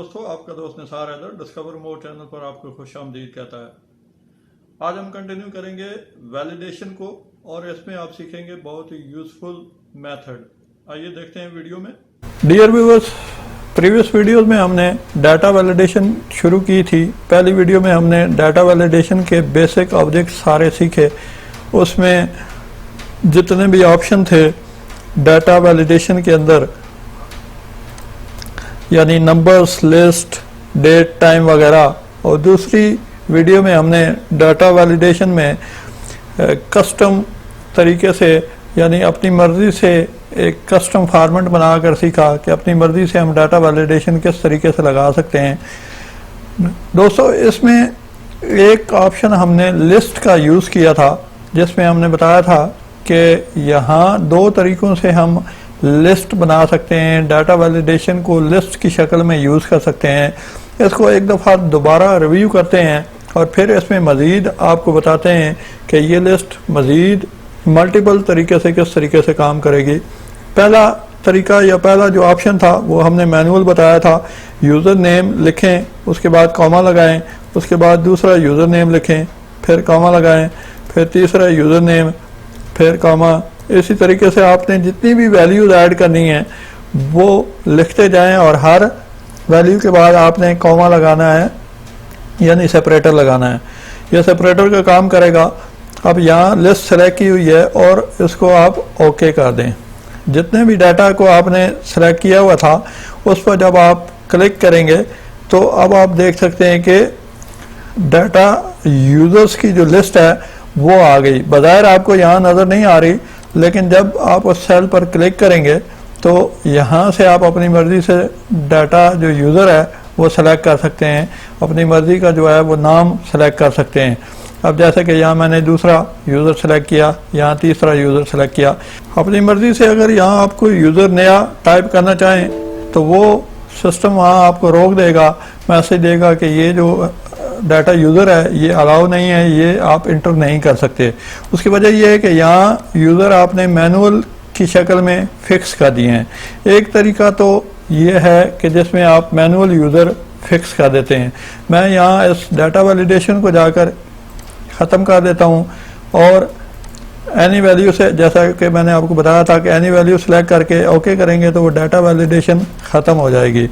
दोस्तों, आपका दोस्त निसार हैदर डिस्कवर मोर चैनल पर आपको खुशामदीद कहता है। आज हम कंटिन्यू करेंगे वैलिडेशन को और इसमें आप सीखेंगे बहुत ही यूजफुल मेथड। आइए देखते हैं वीडियो में। डियर व्यूअर्स, प्रीवियस वीडियोस में हमने डाटा वैलिडेशन शुरू की थी। पहली वीडियो में हमने डाटा वैलिडेशन के बेसिक ऑब्जेक्ट सारे सीखे। उसमें जितने भी ऑप्शन थे डाटा वैलिडेशन के अंदर, यानी नंबर्स, लिस्ट, डेट, टाइम वगैरह, और दूसरी वीडियो में हमने डाटा वैलिडेशन में कस्टम तरीके से, यानी अपनी मर्ज़ी से एक कस्टम फॉर्मेट बनाकर सीखा कि अपनी मर्ज़ी से हम डाटा वैलिडेशन किस तरीके से लगा सकते हैं। दोस्तों, इसमें एक ऑप्शन हमने लिस्ट का यूज़ किया था, जिसमें हमने बताया था कि यहाँ दो तरीक़ों से हम लिस्ट बना सकते हैं, डाटा वैलिडेशन को लिस्ट की शक्ल में यूज़ कर सकते हैं। इसको एक दफ़ा दोबारा रिव्यू करते हैं और फिर इसमें मज़ीद आपको बताते हैं कि ये लिस्ट मज़ीद मल्टीपल तरीके से किस तरीके से काम करेगी। पहला तरीका या पहला जो ऑप्शन था वो हमने मैनुअल बताया था। यूज़र नेम लिखें, उसके बाद कॉमा लगाएं, उसके बाद दूसरा यूज़र नेम लिखें, फिर कॉमा लगाएं, फिर तीसरा यूज़र नेम, फिर कॉमा। इसी तरीके से आपने जितनी भी वैल्यूज ऐड करनी है वो लिखते जाएं और हर वैल्यू के बाद आपने कॉमा लगाना है, यानी सेपरेटर लगाना है। यह सेपरेटर का काम करेगा। अब यहाँ लिस्ट सेलेक्ट की हुई है और इसको आप ओके कर दें। जितने भी डाटा को आपने सेलेक्ट किया हुआ था उस पर जब आप क्लिक करेंगे तो अब आप देख सकते हैं कि डाटा यूजर्स की जो लिस्ट है वो आ गई। बज़ाहिर आपको यहाँ नज़र नहीं आ रही, लेकिन जब आप उस सेल पर क्लिक करेंगे तो यहाँ से आप अपनी मर्ज़ी से डाटा जो यूज़र है वो सेलेक्ट कर सकते हैं। अपनी मर्ज़ी का जो है वो नाम सेलेक्ट कर सकते हैं। अब जैसे कि यहाँ मैंने दूसरा यूज़र सेलेक्ट किया, यहाँ तीसरा यूज़र सेलेक्ट किया। अपनी मर्ज़ी से अगर यहाँ आप कोई यूज़र नया टाइप करना चाहें तो वो सिस्टम वहाँ आपको रोक देगा, मैसेज देगा कि ये जो डाटा यूज़र है ये अलाउ नहीं है, ये आप इंटर नहीं कर सकते। उसकी वजह यह है कि यहाँ यूज़र आपने मैनुअल की शक्ल में फिक्स कर दिए हैं। एक तरीका तो ये है कि जिसमें आप मैनुअल यूज़र फिक्स कर देते हैं। मैं यहाँ इस डाटा वैलिडेशन को जाकर ख़त्म कर देता हूँ और एनी वैल्यू से, जैसा कि मैंने आपको बताया था कि एनी वैल्यू सेलेक्ट करके ओके करेंगे तो वो डाटा वैलिडेशन ख़त्म हो जाएगी।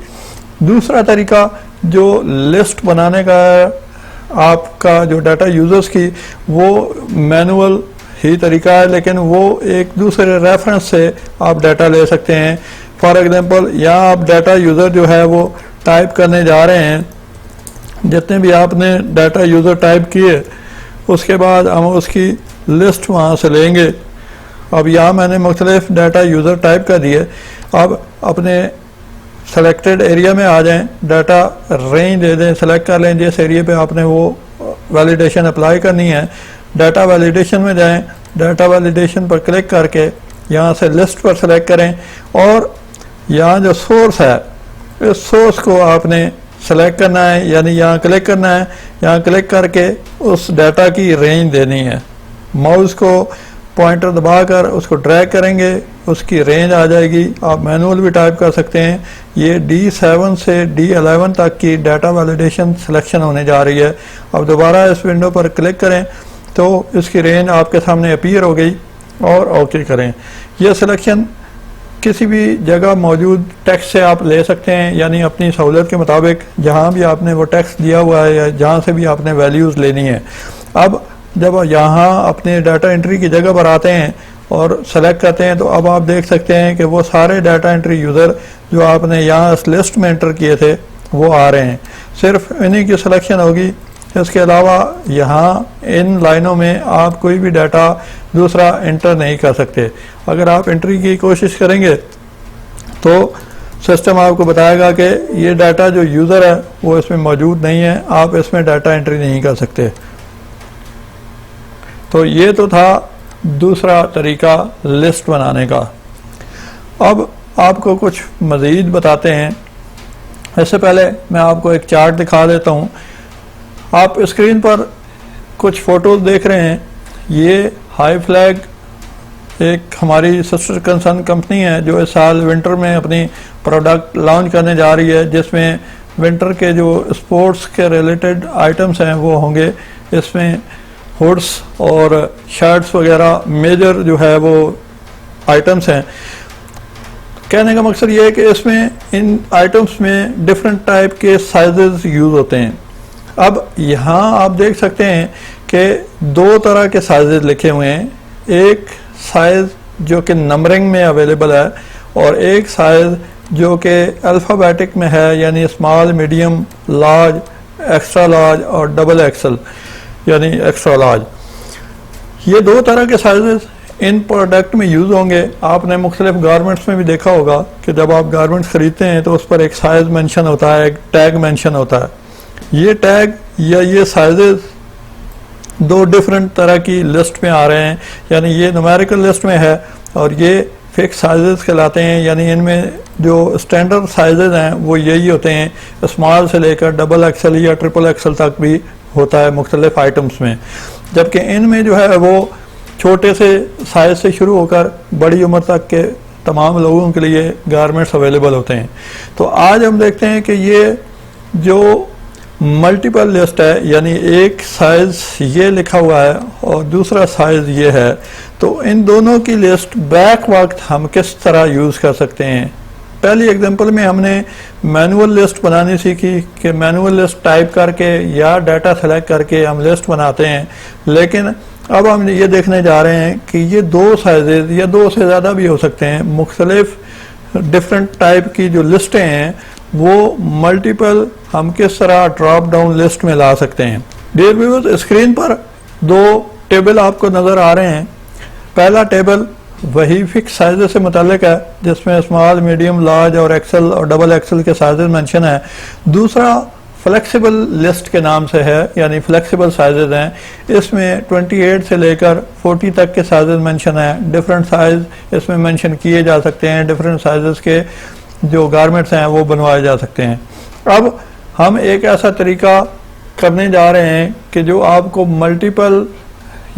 दूसरा तरीका जो लिस्ट बनाने का आपका जो डाटा यूज़र्स की, वो मैनुअल ही तरीका है, लेकिन वो एक दूसरे रेफरेंस से आप डाटा ले सकते हैं। फॉर एग्जांपल, यहाँ आप डाटा यूज़र जो है वो टाइप करने जा रहे हैं। जितने भी आपने डाटा यूज़र टाइप किए उसके बाद हम उसकी लिस्ट वहाँ से लेंगे। अब यहाँ मैंने मुख्तलिफ डाटा यूज़र टाइप कर दिए। अब अपने सेलेक्टेड एरिया में आ जाएं, डाटा रेंज दे दें, सेलेक्ट कर लें जिस एरिया पे आपने वो वैलिडेशन अप्लाई करनी है। डाटा वैलिडेशन में जाएं, डाटा वैलिडेशन पर क्लिक करके यहाँ से लिस्ट पर सेलेक्ट करें और यहाँ जो सोर्स है इस सोर्स को आपने सेलेक्ट करना है, यानी यहाँ क्लिक करना है। यहाँ क्लिक करके उस डाटा की रेंज देनी है। माउस को पॉइंटर दबाकर उसको ड्रैग करेंगे, उसकी रेंज आ जाएगी। आप मैनुअल भी टाइप कर सकते हैं। ये D7 से D11 तक की डाटा वैलिडेशन सिलेक्शन होने जा रही है। अब दोबारा इस विंडो पर क्लिक करें तो इसकी रेंज आपके सामने अपीयर हो गई और ओके करें। यह सिलेक्शन किसी भी जगह मौजूद टेक्स्ट से आप ले सकते हैं, यानी अपनी सहूलत के मुताबिक जहाँ भी आपने वो टेक्स्ट दिया हुआ है या जहाँ से भी आपने वैल्यूज़ लेनी है। अब जब यहाँ अपने डाटा एंट्री की जगह पर आते हैं और सेलेक्ट करते हैं तो अब आप देख सकते हैं कि वो सारे डाटा एंट्री यूज़र जो आपने यहाँ इस लिस्ट में एंटर किए थे वो आ रहे हैं। सिर्फ इन्हीं की सिलेक्शन होगी। इसके अलावा यहाँ इन लाइनों में आप कोई भी डाटा दूसरा एंटर नहीं कर सकते। अगर आप एंट्री की कोशिश करेंगे तो सिस्टम आपको बताएगा कि ये डाटा जो यूज़र है वो इसमें मौजूद नहीं है, आप इसमें डाटा एंट्री नहीं कर सकते। तो ये तो था दूसरा तरीका लिस्ट बनाने का। अब आपको कुछ मज़ीद बताते हैं। इससे पहले मैं आपको एक चार्ट दिखा देता हूँ। आप स्क्रीन पर कुछ फ़ोटोज़ देख रहे हैं। ये हाई फ्लैग एक हमारी सिस्टर कंसर्न कंपनी है जो इस साल विंटर में अपनी प्रोडक्ट लॉन्च करने जा रही है, जिसमें विंटर के जो स्पोर्ट्स के रिलेटेड आइटम्स हैं वो होंगे। इसमें हुड्स और शर्ट्स वगैरह मेजर जो है वो आइटम्स हैं। कहने का मकसद ये है कि इसमें इन आइटम्स में डिफरेंट टाइप के साइजेस यूज़ होते हैं। अब यहाँ आप देख सकते हैं कि दो तरह के साइजेस लिखे हुए हैं, एक साइज जो कि नंबरिंग में अवेलेबल है और एक साइज जो कि अल्फ़ाबेटिक में है, यानी small, medium, large, extra large और डबल एक्सल यानी एक्स्ट्रा लार्ज। ये दो तरह के साइजेस इन प्रोडक्ट में यूज़ होंगे। आपने मुख्तलिफ गारमेंट्स में भी देखा होगा कि जब आप गारमेंट्स खरीदते हैं तो उस पर एक साइज़ मेंशन होता है, एक टैग मेंशन होता है। ये टैग या ये साइजेस दो डिफरेंट तरह की लिस्ट में आ रहे हैं, यानी ये न्यूमेरिकल लिस्ट में है और ये फिक्स साइजेस कहलाते हैं, यानी इनमें जो स्टैंडर्ड साइजेस हैं वो यही होते हैं, स्मॉल से लेकर डबल एक्सल या ट्रिपल एक्सल तक भी होता है मुख्तलिफ आइटम्स में। जबकि इनमें जो है वो छोटे से साइज से शुरू होकर बड़ी उम्र तक के तमाम लोगों के लिए गारमेंट्स अवेलेबल होते हैं। तो आज हम देखते हैं कि ये जो मल्टीपल लिस्ट है, यानी एक साइज ये लिखा हुआ है और दूसरा साइज ये है, तो इन दोनों की लिस्ट बैक वक्त हम किस तरह यूज़ कर सकते हैं। पहली एग्जांपल में हमने मैनुअल लिस्ट बनानी सीखी कि मैनुअल लिस्ट टाइप करके या डाटा सेलेक्ट करके हम लिस्ट बनाते हैं, लेकिन अब हम ये देखने जा रहे हैं कि ये दो साइजेज या दो से ज़्यादा भी हो सकते हैं, मुख्तलिफ डिफरेंट टाइप की जो लिस्टें हैं वो मल्टीपल हम किस तरह ड्रॉप डाउन लिस्ट में ला सकते हैं। डियर व्यूअर्स, स्क्रीन पर दो टेबल आपको नज़र आ रहे हैं। पहला टेबल वही फिक्स साइजेस से मुतालिक है जिसमें स्मॉल, मीडियम, लार्ज और एक्सल और डबल एक्सल के साइजेस मेंशन है। दूसरा फ्लेक्सिबल लिस्ट के नाम से है, यानी फ्लेक्सिबल साइजेस हैं। इसमें 28 से लेकर 40 तक के साइजेस मेंशन है। डिफरेंट साइज इसमें मेंशन किए जा सकते हैं, डिफरेंट साइजेस के जो गारमेंट्स हैं वो बनवाए जा सकते हैं। अब हम एक ऐसा तरीका करने जा रहे हैं कि जो आपको मल्टीपल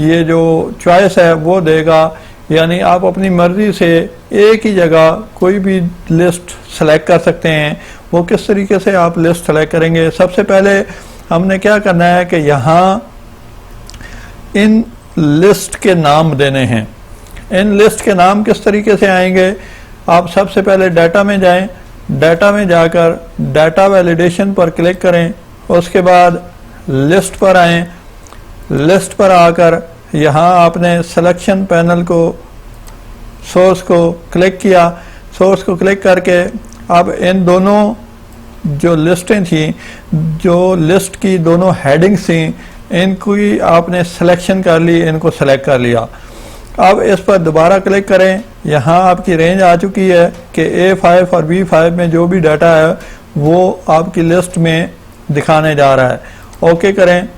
ये जो चॉइस है वो देगा, यानी आप अपनी मर्जी से एक ही जगह कोई भी लिस्ट सेलेक्ट कर सकते हैं। वो किस तरीके से आप लिस्ट सेलेक्ट करेंगे? सबसे पहले हमने क्या करना है कि यहाँ इन लिस्ट के नाम देने हैं। इन लिस्ट के नाम किस तरीके से आएंगे? आप सबसे पहले डाटा में जाएं, डाटा में जाकर डाटा वैलिडेशन पर क्लिक करें, उसके बाद लिस्ट पर आएं। लिस्ट पर आकर यहाँ आपने सिलेक्शन पैनल को सोर्स को क्लिक किया। सोर्स को क्लिक करके अब इन दोनों जो लिस्टें थी, जो लिस्ट की दोनों हेडिंग्स थी, इनको ही आपने सिलेक्शन कर ली, इनको सेलेक्ट कर लिया। अब इस पर दोबारा क्लिक करें। यहाँ आपकी रेंज आ चुकी है कि A5 और B5 में जो भी डाटा है वो आपकी लिस्ट में दिखाने जा रहा है। ओके करें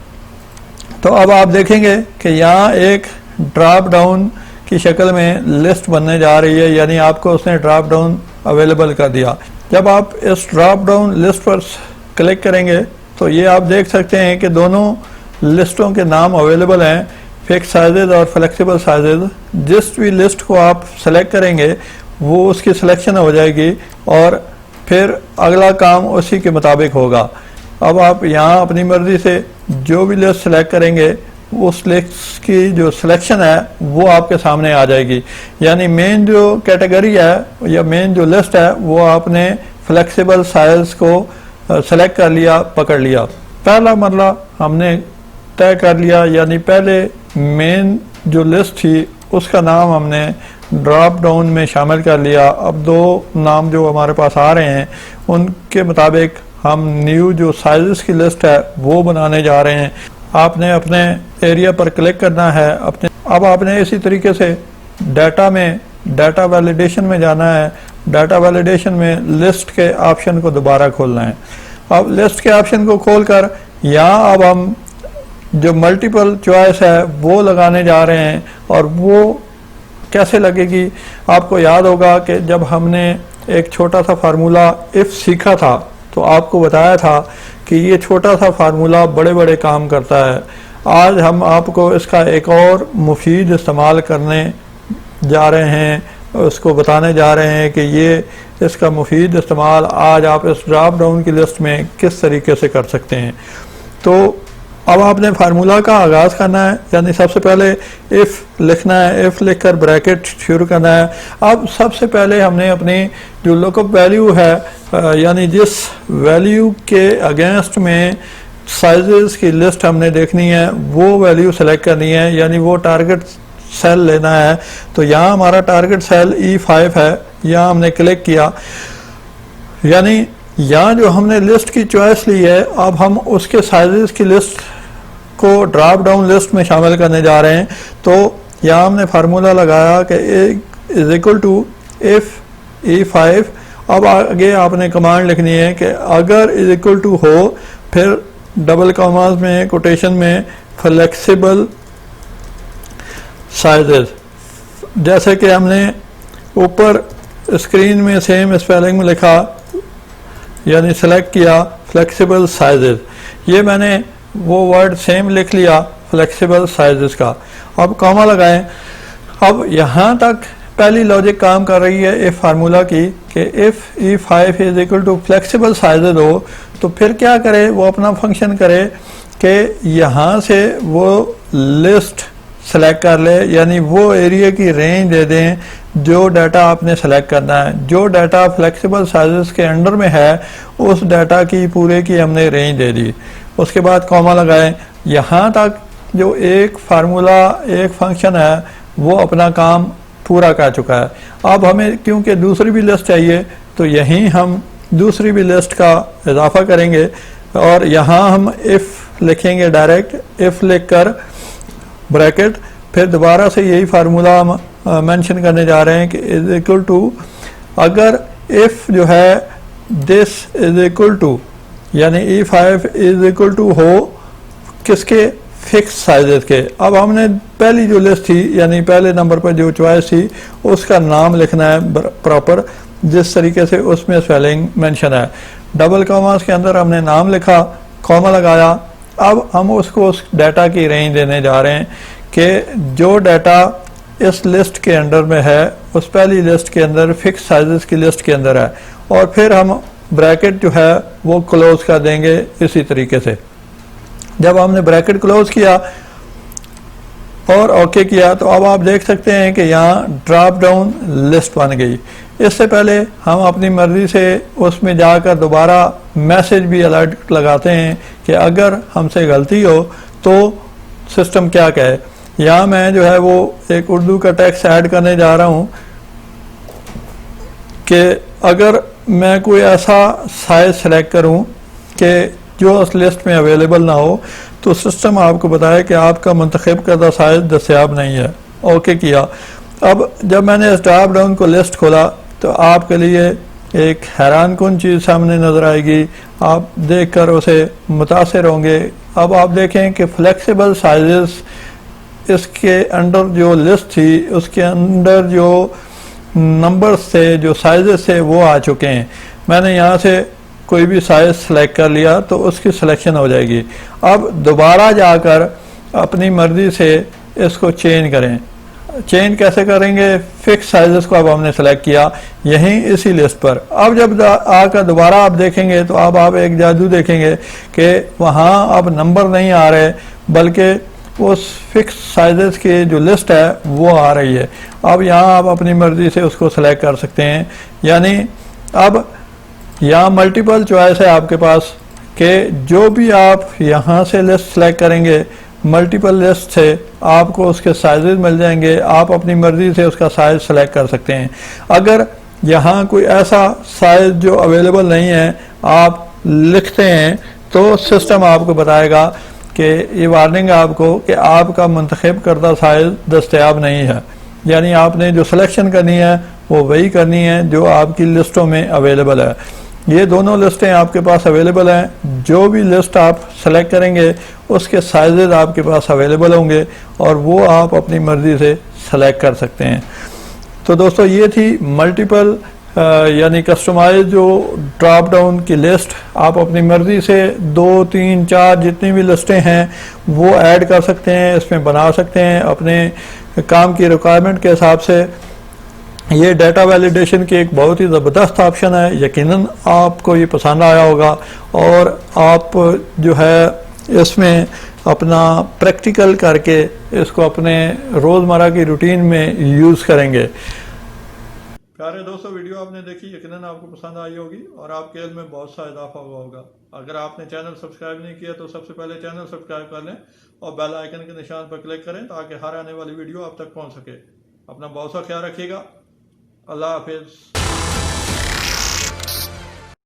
तो अब आप देखेंगे कि यहाँ एक ड्रॉप डाउन की शक्ल में लिस्ट बनने जा रही है, यानी आपको उसने ड्रॉप डाउन अवेलेबल कर दिया। जब आप इस ड्रॉप डाउन लिस्ट पर क्लिक करेंगे तो ये आप देख सकते हैं कि दोनों लिस्टों के नाम अवेलेबल हैं, फिक्स साइजेज और फ्लेक्सिबल साइजेज। जिस भी लिस्ट को आप सेलेक्ट करेंगे वो उसकी सिलेक्शन हो जाएगी और फिर अगला काम उसी के मुताबिक होगा। अब आप यहाँ अपनी मर्जी से जो भी लिस्ट सेलेक्ट करेंगे उस लिस्ट की जो सिलेक्शन है वो आपके सामने आ जाएगी। यानी मेन जो कैटेगरी है या मेन जो लिस्ट है वो आपने फ्लेक्सिबल साइज को सेलेक्ट कर लिया, पकड़ लिया। पहला मरला हमने तय कर लिया, यानी पहले मेन जो लिस्ट थी उसका नाम हमने ड्रॉप डाउन में शामिल कर लिया। अब दो नाम जो हमारे पास आ रहे हैं उनके मुताबिक हम न्यू जो साइजेस की लिस्ट है वो बनाने जा रहे हैं। आपने अपने एरिया पर क्लिक करना है। अब आपने इसी तरीके से डाटा में डाटा वैलिडेशन में जाना है। डाटा वैलिडेशन में लिस्ट के ऑप्शन को दोबारा खोलना है। अब लिस्ट के ऑप्शन को खोलकर यहाँ अब हम जो मल्टीपल चॉइस है वो लगाने जा रहे हैं। और वो कैसे लगेगी? आपको याद होगा कि जब हमने एक छोटा सा फार्मूला इफ सीखा था तो आपको बताया था कि ये छोटा सा फार्मूला बड़े बड़े काम करता है। आज हम आपको इसका एक और मुफीद इस्तेमाल करने जा रहे हैं, उसको बताने जा रहे हैं कि ये इसका मुफीद इस्तेमाल आज आप इस ड्रॉप डाउन की लिस्ट में किस तरीके से कर सकते हैं। तो अब आपने फार्मूला का आगाज़ करना है, यानी सबसे पहले इफ़ लिखना है, इफ़ लिखकर ब्रैकेट शुरू करना है। अब सबसे पहले हमने अपनी जो लुकअप वैल्यू है, यानी जिस वैल्यू के अगेंस्ट में साइजेस की लिस्ट हमने देखनी है वो वैल्यू सेलेक्ट करनी है, यानी वो टारगेट सेल लेना है। तो यहाँ हमारा टारगेट सेल E5 है, यहाँ हमने क्लिक किया, यानी यहाँ जो हमने लिस्ट की चॉइस ली है अब हम उसके साइजेस की लिस्ट को ड्रॉप डाउन लिस्ट में शामिल करने जा रहे हैं। तो यहाँ हमने फार्मूला लगाया कि is equal to if E5। अब आगे आपने कमांड लिखनी है कि अगर इज इक्वल टू हो, फिर डबल कॉमास में कोटेशन में फ्लेक्सिबल साइजेस, जैसे कि हमने ऊपर स्क्रीन में सेम स्पेलिंग में लिखा, यानी सेलेक्ट किया फ्लेक्सिबल साइजेस। ये मैंने वो वर्ड सेम लिख लिया फ्लेक्सिबल साइजेस का। अब कॉमा लगाएं। अब यहाँ तक पहली लॉजिक काम कर रही है इफ फार्मूला की कि if E5 is equal to flexible sizes हो, तो फिर क्या करे, वो अपना फंक्शन करे कि यहाँ से वो लिस्ट सेलेक्ट कर ले, यानी वो एरिया की रेंज दे दें जो डाटा आपने सेलेक्ट करना है। जो डाटा फ्लेक्सिबल साइजेस के अंडर में है उस डाटा की पूरे की हमने रेंज दे दी। उसके बाद कॉमा लगाएं। यहाँ तक जो एक फार्मूला एक फंक्शन है वो अपना काम पूरा कर चुका है। अब हमें क्योंकि दूसरी भी लिस्ट चाहिए तो यहीं हम दूसरी भी लिस्ट का इजाफा करेंगे और यहाँ हम इफ़ लिखेंगे, डायरेक्ट इफ़ लिखकर ब्रैकेट, फिर दोबारा से यही फार्मूला हम मेंशन करने जा रहे हैं कि इज इक्वल टू, अगर इफ़ जो है दिस इज इक्वल टू, यानी E5 इज इक्वल टू हो किसके, फिक्स साइजेस के। अब हमने पहली जो लिस्ट थी, यानी पहले नंबर पर जो चॉइस थी, उसका नाम लिखना है प्रॉपर, जिस तरीके से उसमें स्पेलिंग मेंशन है। डबल कॉमास के अंदर हमने नाम लिखा, कॉमा लगाया। अब हम उसको उस डाटा की रेंज देने जा रहे हैं कि जो डाटा इस लिस्ट के अंडर में है उस पहली लिस्ट के अंदर फिक्स साइजेस की लिस्ट के अंदर है, और फिर हम ब्रैकेट जो है वो क्लोज कर देंगे इसी तरीके से। जब हमने ब्रैकेट क्लोज किया और ओके किया तो अब आप देख सकते हैं कि यहाँ ड्रॉप डाउन लिस्ट बन गई। इससे पहले हम अपनी मर्जी से उसमें जाकर दोबारा मैसेज भी अलर्ट लगाते हैं कि अगर हमसे गलती हो तो सिस्टम क्या कहे। यहाँ मैं जो है वो एक उर्दू का टेक्स्ट ऐड करने जा रहा हूँ कि अगर मैं कोई ऐसा साइज सेलेक्ट करूँ कि जो उस लिस्ट में अवेलेबल ना हो तो सिस्टम आपको बताए कि आपका मुंतखब करदा साइज दस्याब नहीं है। ओके किया। अब जब मैंने इस ड्रॉप डाउन को लिस्ट खोला तो आपके लिए एक हैरान कुन चीज़ सामने नज़र आएगी, आप देखकर उसे मुतासिर होंगे। अब आप देखें कि फ्लेक्सिबल साइजेस इसके अंडर जो लिस्ट थी उसके अंदर जो नंबर्स थे, जो साइजेस थे वो आ चुके हैं। मैंने यहाँ से कोई भी साइज सेलेक्ट कर लिया तो उसकी सिलेक्शन हो जाएगी। अब दोबारा जाकर अपनी मर्जी से इसको चेंज करें। चेंज कैसे करेंगे, फिक्स साइजेस को अब हमने सेलेक्ट किया यहीं इसी लिस्ट पर। अब जब आकर दोबारा आप देखेंगे तो अब आप एक जादू देखेंगे कि वहाँ अब नंबर नहीं आ रहे बल्कि उस फिक्स साइजेस की जो लिस्ट है वो आ रही है। अब यहाँ आप अपनी मर्जी से उसको सेलेक्ट कर सकते हैं, यानी अब यहाँ मल्टीपल चॉइस है आपके पास कि जो भी आप यहाँ से लिस्ट सेलेक्ट करेंगे मल्टीपल लिस्ट से आपको उसके साइजेस मिल जाएंगे, आप अपनी मर्जी से उसका साइज सेलेक्ट कर सकते हैं। अगर यहाँ कोई ऐसा साइज जो अवेलेबल नहीं है आप लिखते हैं तो सिस्टम आपको बताएगा कि ये वार्निंग आपको कि आपका मुंतखब करदा साइज दस्तयाब नहीं है, यानी आपने जो सिलेक्शन करनी है वो वही करनी है जो आपकी लिस्टों में अवेलेबल है। ये दोनों लिस्टें आपके पास अवेलेबल हैं, जो भी लिस्ट आप सेलेक्ट करेंगे उसके साइजेस आपके पास अवेलेबल होंगे और वो आप अपनी मर्जी से सेलेक्ट कर सकते हैं। तो दोस्तों ये थी मल्टीपल यानी कस्टमाइज जो ड्रॉप डाउन की लिस्ट। आप अपनी मर्जी से 2, 3, 4 जितनी भी लिस्टें हैं वो ऐड कर सकते हैं, इसमें बना सकते हैं अपने काम की रिक्वायरमेंट के हिसाब से। ये डाटा वैलिडेशन की एक बहुत ही ज़बरदस्त ऑप्शन है। यकीनन आपको ये पसंद आया होगा और आप जो है इसमें अपना प्रैक्टिकल करके इसको अपने रोज़मर्रा की रूटीन में यूज़ करेंगे। प्यारे दोस्तों, वीडियो आपने देखी, यकीनन आपको पसंद आई होगी और आपके इल्म में बहुत सा इजाफा हुआ होगा। अगर आपने चैनल सब्सक्राइब नहीं किया तो सबसे पहले चैनल सब्सक्राइब कर लें और बेल आइकन के निशान पर क्लिक करें ताकि हर आने वाली वीडियो आप तक पहुंच सके। अपना बहुत सा ख्याल रखिएगा। अल्लाह हाफिज़।